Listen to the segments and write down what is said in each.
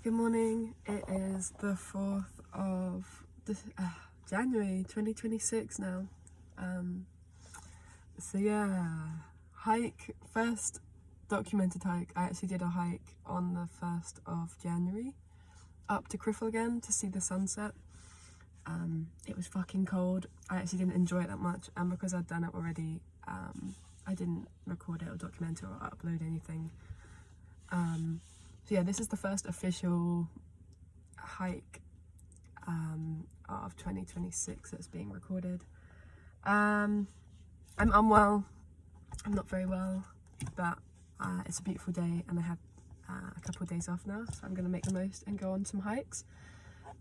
Good morning, it is the 4th of January 2026 now. So yeah, hike, first documented hike. I actually did a hike on the 1st of January up to Criffle again to see the sunset. It was fucking cold. I actually didn't enjoy it that much, and because I'd done it already, I didn't record it or document it or upload anything. So yeah, this is the first official hike of 2026 that's being recorded. I'm unwell, I'm not very well, but it's a beautiful day and I have a couple of days off now, so I'm going to make the most and go on some hikes.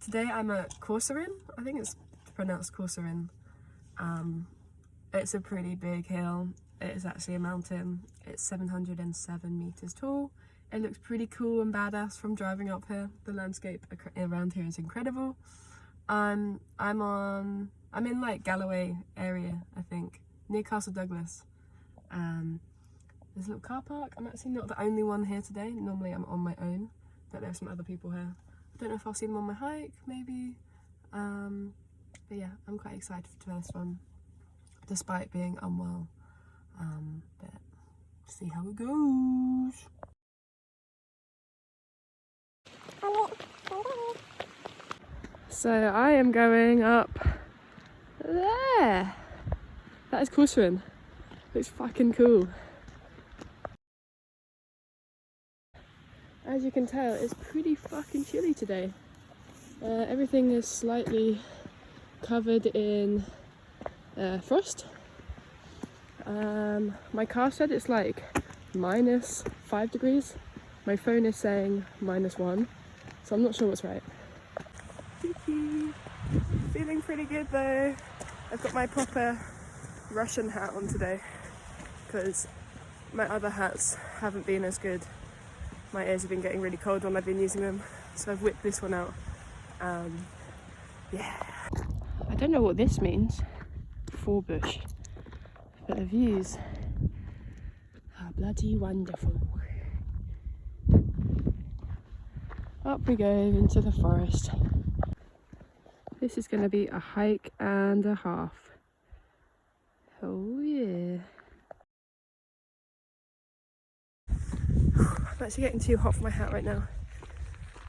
Today I'm at Corserin, I think it's pronounced Corserin. It's a pretty big hill. It is actually a mountain. It's 707 meters tall. It looks pretty cool and badass from driving up here. The landscape around here is incredible. I'm in like Galloway area, I think, near Castle Douglas. There's a little car park. I'm actually not the only one here today. Normally I'm on my own, but there's some other people here. I don't know if I'll see them on my hike, maybe. But yeah, I'm quite excited for this one, despite being unwell. But see how it goes. So I am going up there. That is Corserin. It's fucking cool. As you can tell, it's pretty fucking chilly today. Everything is slightly covered in frost. My car said it's like -5 degrees. My phone is saying -1, so I'm not sure what's right. Feeling pretty good though. I've got my proper Russian hat on today because my other hats haven't been as good. My ears have been getting really cold when I've been using them, so I've whipped this one out. Yeah. I don't know what this means, Forbush, but the views are bloody wonderful. Up we go into the forest. This is going to be a hike and a half. Oh yeah. I'm actually getting too hot for my hat right now.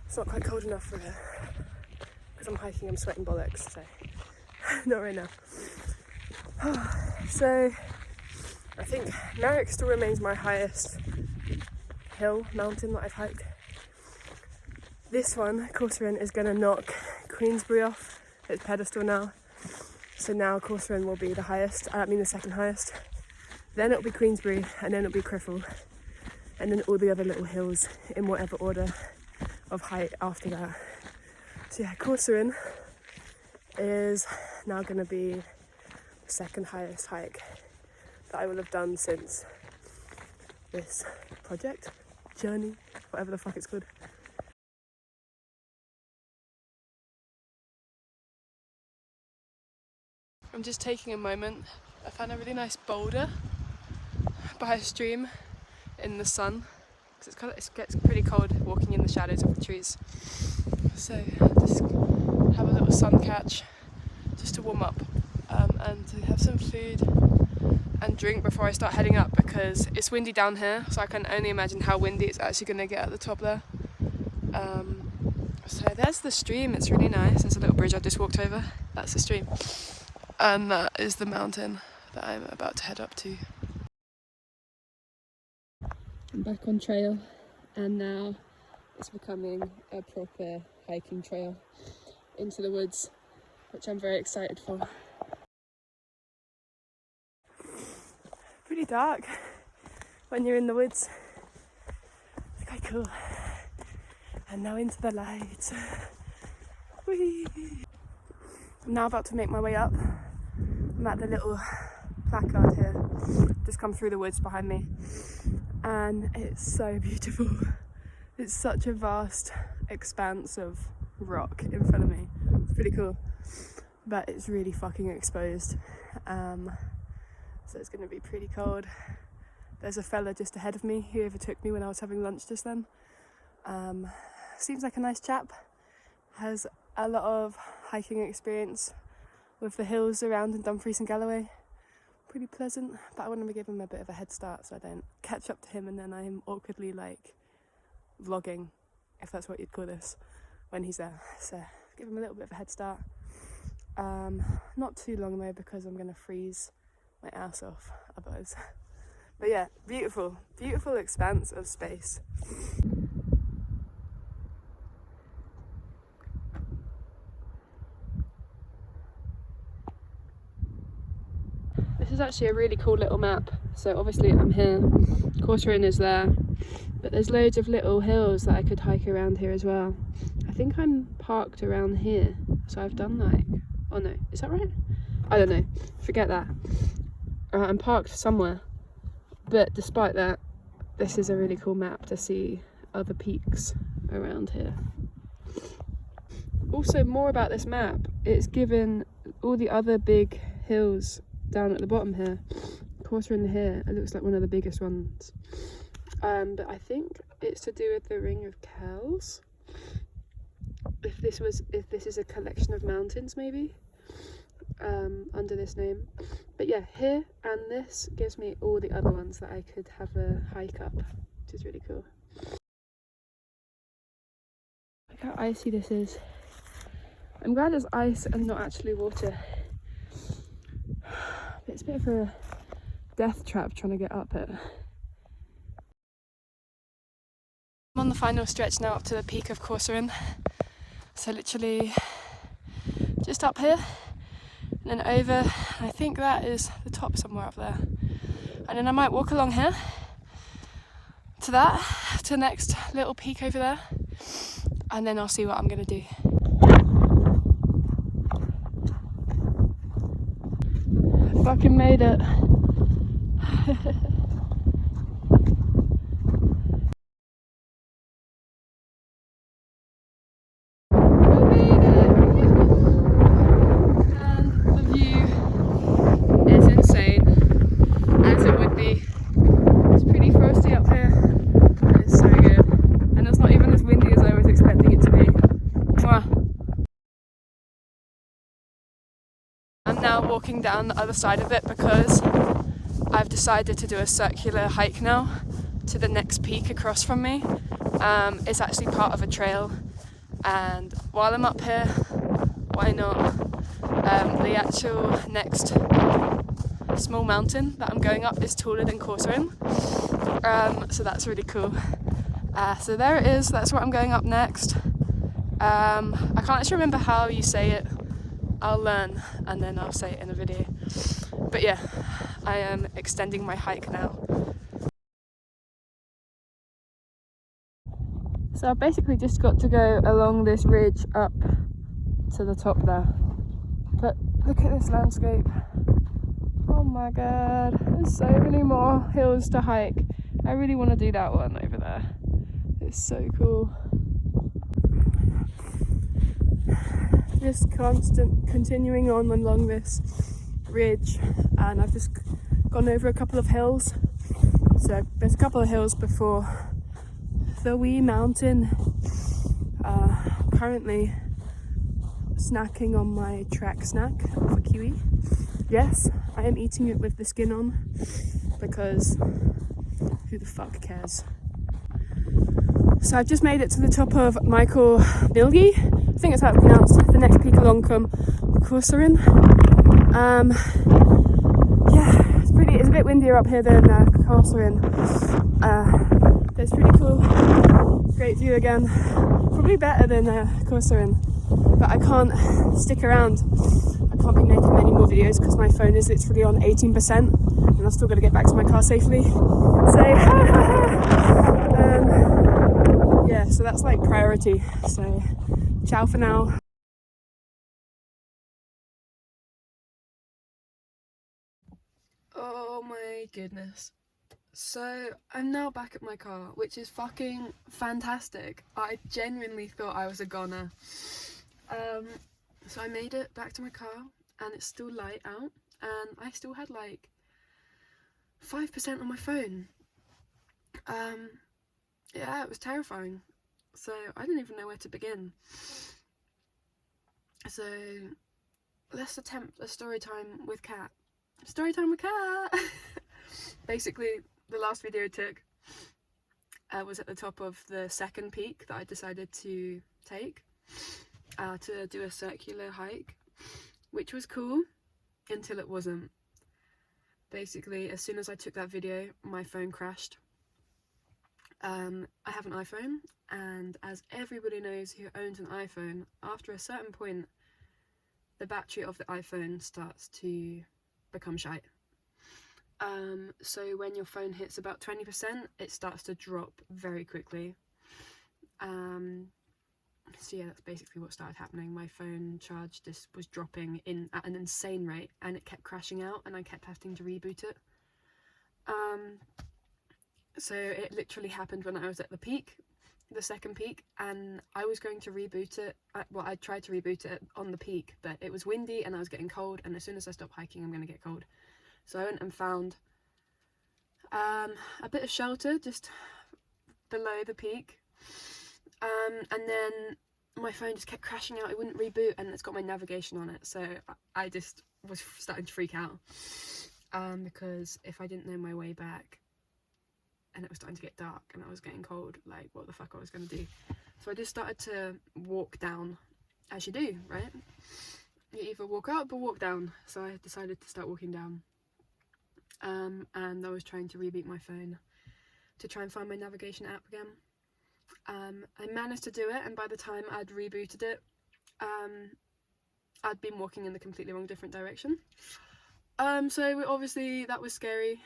It's not quite cold enough for it. Because I'm hiking, I'm sweating bollocks, so not right now. So I think Merrick still remains my highest mountain that I've hiked. This one, Corserin, is going to knock Queensbury off its pedestal now. So now Corserin will be the highest, the second highest. Then it'll be Queensbury, and then it'll be Criffle. And then all the other little hills in whatever order of height after that. So yeah, Corserin is now going to be the second highest hike that I will have done since this project, journey, whatever the fuck it's called. I'm just taking a moment. I found a really nice boulder by a stream in the sun, because it gets pretty cold walking in the shadows of the trees. So just have a little sun catch just to warm up and to have some food and drink before I start heading up, because it's windy down here, so I can only imagine how windy it's actually going to get at the top there. So there's the stream, it's really nice. There's a little bridge I just walked over, that's the stream. And that is the mountain that I'm about to head up to. I'm back on trail, and now it's becoming a proper hiking trail into the woods, which I'm very excited for. Pretty dark when you're in the woods. It's quite cool. And now into the light. Whee! I'm now about to make my way up. I'm at the little placard here, just come through the woods behind me, and it's so beautiful. It's such a vast expanse of rock in front of me. It's pretty cool, but it's really fucking exposed, so it's going to be pretty cold. There's a fella just ahead of me who overtook me when I was having lunch just then, seems like a nice chap. Has a lot of hiking experience with the hills around in Dumfries and Galloway. Pretty pleasant, but I want to give him a bit of a head start so I don't catch up to him and then I'm awkwardly like vlogging, if that's what you'd call this, when he's there. So give him a little bit of a head start. Not too long though, because I'm gonna freeze my ass off otherwise. But yeah, beautiful, beautiful expanse of space. This is actually a really cool little map. So obviously I'm here, Corserin is there, but there's loads of little hills that I could hike around here as well. I think I'm parked around here, so I've done like, oh no, is that right? I don't know, forget that. I'm parked somewhere, but despite that, this is a really cool map to see other peaks around here. Also, more about this map, it's given all the other big hills down at the bottom here. Corserin here, it looks like one of the biggest ones. But I think it's to do with the Ring of Kells. If this is a collection of mountains maybe, under this name. But yeah, here and this gives me all the other ones that I could have a hike up, which is really cool. Look how icy this is. I'm glad it's ice and not actually water. But it's a bit of a death trap trying to get up it. I'm on the final stretch now up to the peak of Corserin. So literally just up here and then over. I think that is the top somewhere up there. And then I might walk along here to the next little peak over there. And then I'll see what I'm gonna do. I fucking made it. Walking down the other side of it because I've decided to do a circular hike now to the next peak across from me. It's actually part of a trail, and while I'm up here, why not? The actual next small mountain that I'm going up is taller than Corserin, so that's really cool. So there it is, that's where I'm going up next. I can't actually remember how you say it. I'll learn and then I'll say it in a video. But yeah, I am extending my hike now. So I've basically just got to go along this ridge up to the top there. But look at this landscape. Oh my god, there's so many more hills to hike. I really want to do that one over there. It's so cool. Just continuing on along this ridge, and I've just gone over a couple of hills. So there's a couple of hills before the wee mountain. Currently snacking on my track snack for kiwi. Yes, I am eating it with the skin on because who the fuck cares? So I've just made it to the top of Michael Milgi. I think that's how it's pronounced. The next peak along from Corserin. Yeah, it's a bit windier up here than Corserin. But it's pretty cool. Great view again. Probably better than Corserin. But I can't stick around. I can't be making many more videos because my phone is literally on 18% and I've still got to get back to my car safely. So, yeah, so that's like priority. So, ciao for now. Oh my goodness. So I'm now back at my car, which is fucking fantastic. I genuinely thought I was a goner. So I made it back to my car and it's still light out and I still had like 5% on my phone. Yeah, it was terrifying. So I don't even know where to begin. So let's attempt a story time with Cat. Story time with Cat! Basically, the last video I took was at the top of the second peak that I decided to take to do a circular hike, which was cool until it wasn't. Basically, as soon as I took that video, my phone crashed. I have an iPhone, and as everybody knows who owns an iPhone, after a certain point, the battery of the iPhone starts to become shite. So when your phone hits about 20%, it starts to drop very quickly. So yeah, that's basically what started happening. My phone charge just was dropping at an insane rate, and it kept crashing out, and I kept having to reboot it. So it literally happened when I was at the peak, the second peak, and I was going to reboot it. I tried to reboot it on the peak, but it was windy and I was getting cold, and as soon as I stop hiking, I'm going to get cold. So I went and found a bit of shelter just below the peak, and then my phone just kept crashing out. It wouldn't reboot, and it's got my navigation on it, so I just was starting to freak out, because if I didn't know my way back and it was starting to get dark and I was getting cold, like, what the fuck I was going to do. So I just started to walk down, as you do, right? You either walk up or walk down. So I decided to start walking down, and I was trying to reboot my phone to try and find my navigation app again. I managed to do it, and by the time I'd rebooted it, I'd been walking in the completely wrong different direction. So obviously that was scary.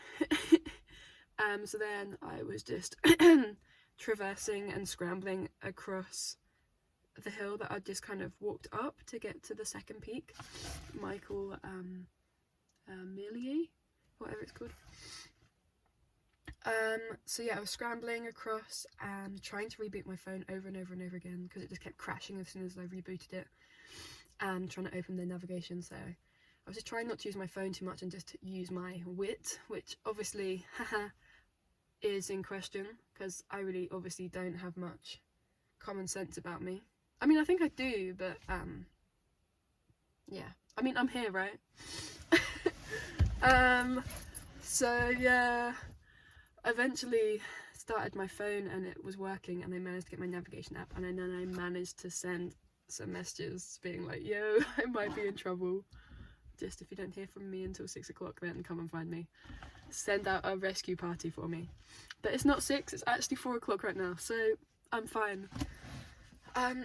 So then I was just traversing and scrambling across the hill that I'd just kind of walked up to get to the second peak, Michael Millier, whatever it's called. So yeah, I was scrambling across and trying to reboot my phone over and over and over again, because it just kept crashing as soon as I rebooted it, and trying to open the navigation. So I was just trying not to use my phone too much and just use my wit, which obviously is in question, because I really obviously don't have much common sense about me. I mean, I think I do, but yeah, I mean, I'm here, right? So yeah, eventually started my phone and it was working, and I managed to get my navigation app, and then I managed to send some messages being like, yo, I might be in trouble, just if you don't hear from me until 6 o'clock, then come and find me. Send out a rescue party for me. But it's not 6, it's actually 4 o'clock right now, so I'm fine.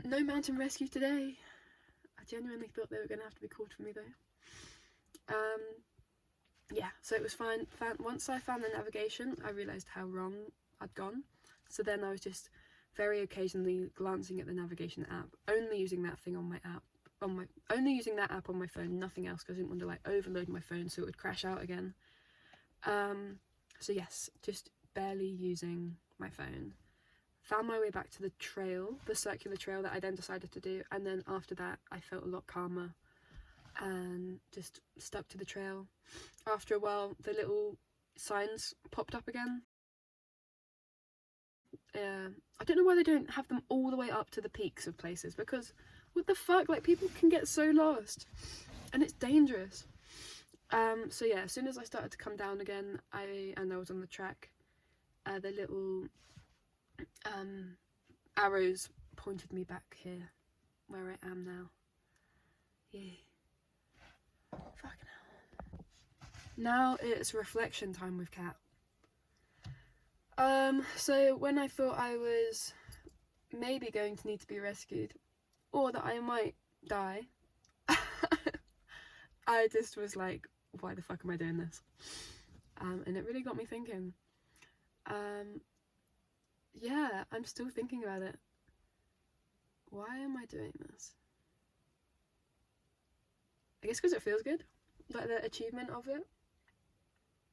No mountain rescue today. I genuinely thought they were going to have to be called for me though. Yeah, so it was fine. Once I found the navigation, I realised how wrong I'd gone. So then I was just very occasionally glancing at the navigation app, only using that thing on my app, only using that app on my phone, nothing else, because I didn't want to like overload my phone so it would crash out again. So yes, just barely using my phone. Found my way back to the trail, the circular trail that I then decided to do, and then after that I felt a lot calmer and just stuck to the trail. After a while, the little signs popped up again. I don't know why they don't have them all the way up to the peaks of places, because what the fuck, like, people can get so lost and it's dangerous. So yeah, as soon as I started to come down again, and I was on the track, the little arrows pointed me back here, where I am now. Yeah. Fucking hell. Now it's reflection time with Kat. So when I thought I was maybe going to need to be rescued, or that I might die, I just was like, why the fuck am I doing this? And it really got me thinking. Yeah, I'm still thinking about it. Why am I doing this? I guess because it feels good. Like, the achievement of it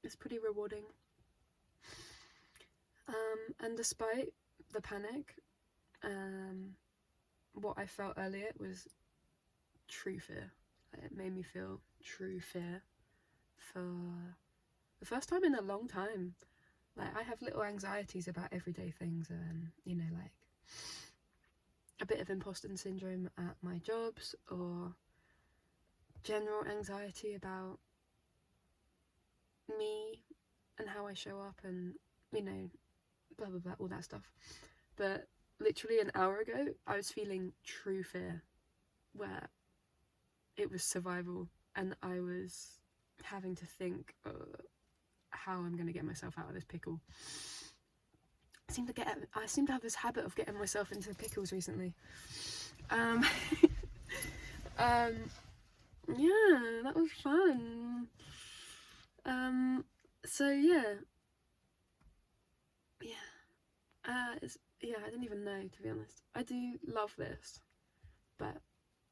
is pretty rewarding. And despite the panic, what I felt earlier was true fear. It made me feel true fear for the first time in a long time. Like, I have little anxieties about everyday things, you know, like a bit of imposter syndrome at my jobs, or general anxiety about me and how I show up, and you know, blah blah blah, all that stuff. But literally an hour ago I was feeling true fear, where it was survival and I was having to think how I'm going to get myself out of this pickle. I seem to have this habit of getting myself into pickles recently. Yeah, that was fun. So yeah, I don't even know, to be honest. I do love this, but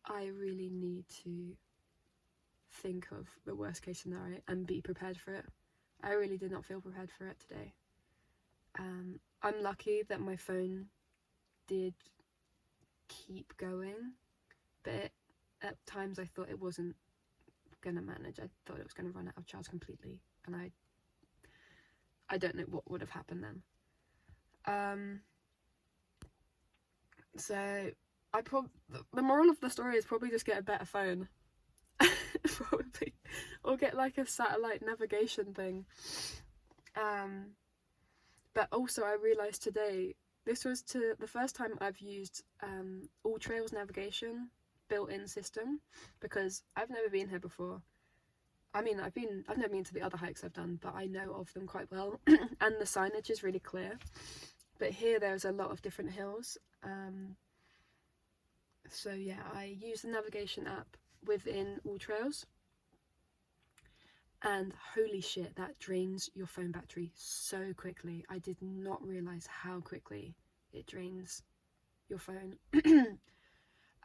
I really need to think of the worst case scenario and be prepared for it. I really did not feel prepared for it today. I'm lucky that my phone did keep going, but at times I thought it wasn't gonna manage. I thought it was gonna run out of charge completely, and I don't know what would have happened then. So the moral of the story is probably just get a better phone. Probably, or get like a satellite navigation thing. But also I realised today, this was the first time I've used All Trails navigation built-in system, because I've never been here before. I mean, I've never been to the other hikes I've done, but I know of them quite well, and the signage is really clear. But here there's a lot of different hills. So yeah, I use the navigation app within All Trails, and holy shit, that drains your phone battery so quickly. I did not realise how quickly it drains your phone.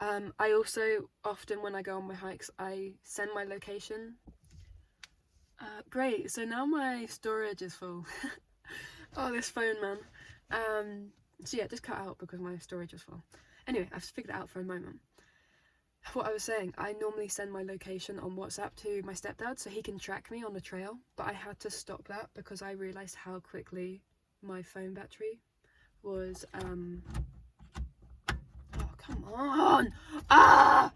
I also often, when I go on my hikes, I send my location. Great, so now my storage is full. Oh, this phone, man. So yeah, just cut out because my storage was full. Anyway, I've figured it out for a moment. What I was saying, I normally send my location on WhatsApp to my stepdad so he can track me on the trail, but I had to stop that because I realised how quickly my phone battery was, oh, come on! Ah!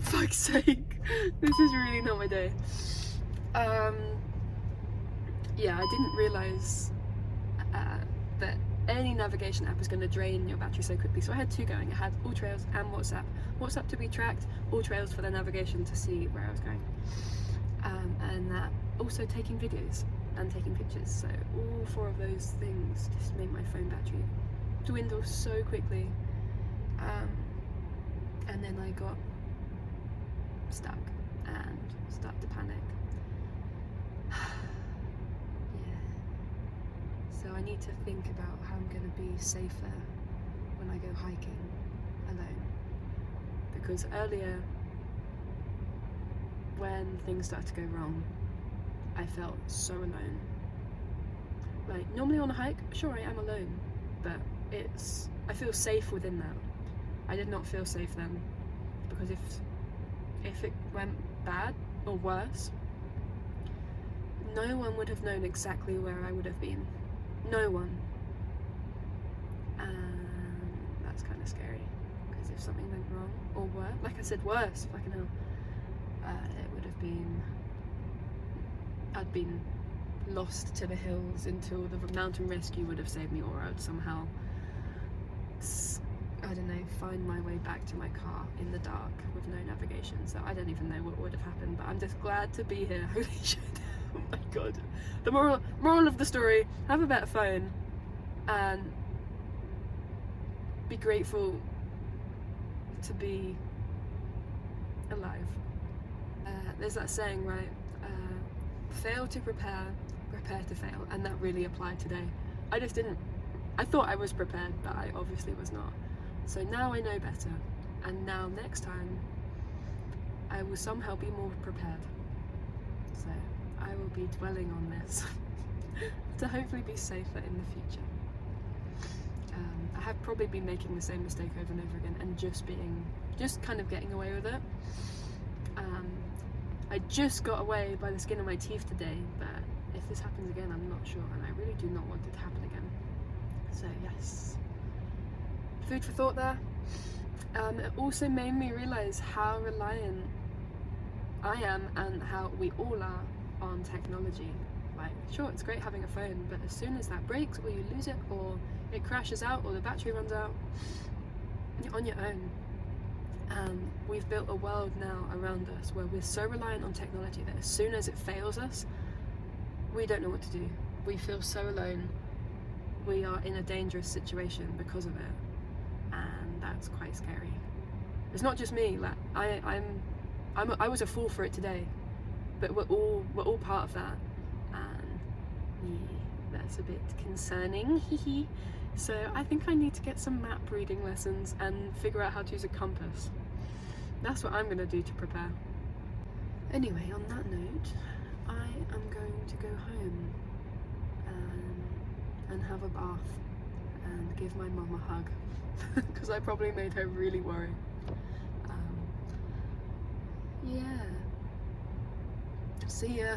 Fuck's sake! This is really not my day. Yeah, I didn't realise that any navigation app is going to drain your battery so quickly, so I had two going. I had All Trails and WhatsApp. WhatsApp to be tracked, All Trails for the navigation to see where I was going, and also taking videos and taking pictures. So all four of those things just made my phone battery dwindle so quickly, and then I got stuck and started to panic. So I need to think about how I'm going to be safer when I go hiking alone. Because earlier, when things started to go wrong, I felt so alone. Like, normally on a hike, sure, I am alone, but I feel safe within that. I did not feel safe then, because if it went bad or worse, no one would have known exactly where I would have been. No one. And that's kind of scary, because if something went wrong, or worse, like I said, worse, fucking hell, it would have been, I'd been lost to the hills until the mountain rescue would have saved me, or I would somehow, I don't know, find my way back to my car in the dark with no navigation. So I don't even know what would have happened, but I'm just glad to be here. Holy shit. Oh my god. The moral of the story, have a better phone and be grateful to be alive. There's that saying, right? Fail to prepare, prepare to fail, and that really applied today. I thought I was prepared, but I obviously was not. So now I know better, and now next time I will somehow be more prepared. So I will be dwelling on this to hopefully be safer in the future. I have probably been making the same mistake over and over again, and just kind of getting away with it. I just got away by the skin of my teeth today, but if this happens again, I'm not sure, and I really do not want it to happen again. So yes, food for thought there. It also made me realise how reliant I am and how we all are on technology. Like, sure, it's great having a phone, but as soon as that breaks or you lose it or it crashes out or the battery runs out, you're on your own. And we've built a world now around us where we're so reliant on technology that as soon as it fails us, we don't know what to do. We feel so alone. We are in a dangerous situation because of it, and that's quite scary. It's not just me. Like I was a fool for it today, but we're all part of that, and yeah, that's a bit concerning. So I think I need to get some map reading lessons and figure out how to use a compass. That's what I'm going to do to prepare. Anyway, on that note, I am going to go home and have a bath and give my mum a hug because I probably made her really worry. Yeah. See ya.